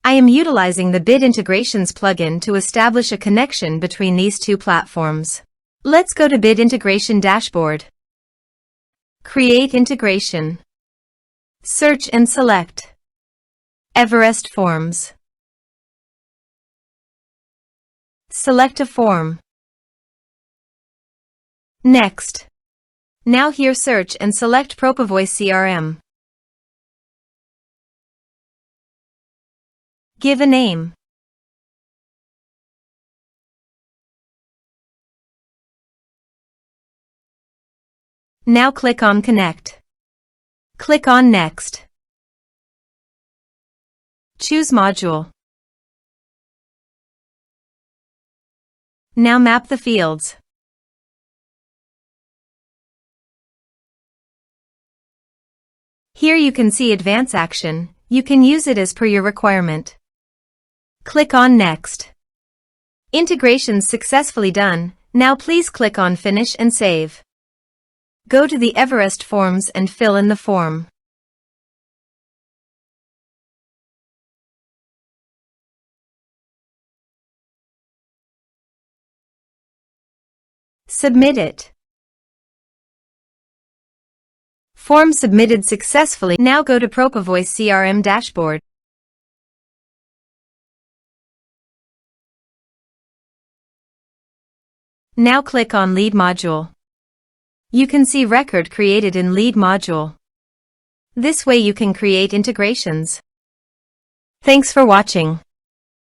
I am utilizing the Bit Integrations plugin to establish a connection between these two platforms. Let's go to Bit Integration Dashboard. Create integration. Search and select Everest Forms. Select a form. Next. Now here search and select Propovoice CRM. Give a name. Now click on Connect. Click on Next. Choose Module. Now map the fields. Here you can see Advance Action. You can use it as per your requirement. Click on Next. Integrations successfully done. Now please click on Finish and Save. Go to the Everest Forms and fill in the form. Submit it. Form submitted successfully. Now go to Propovoice CRM dashboard. Now click on Lead module. You can see record created in Lead module. This way you can create integrations. Thanks for watching.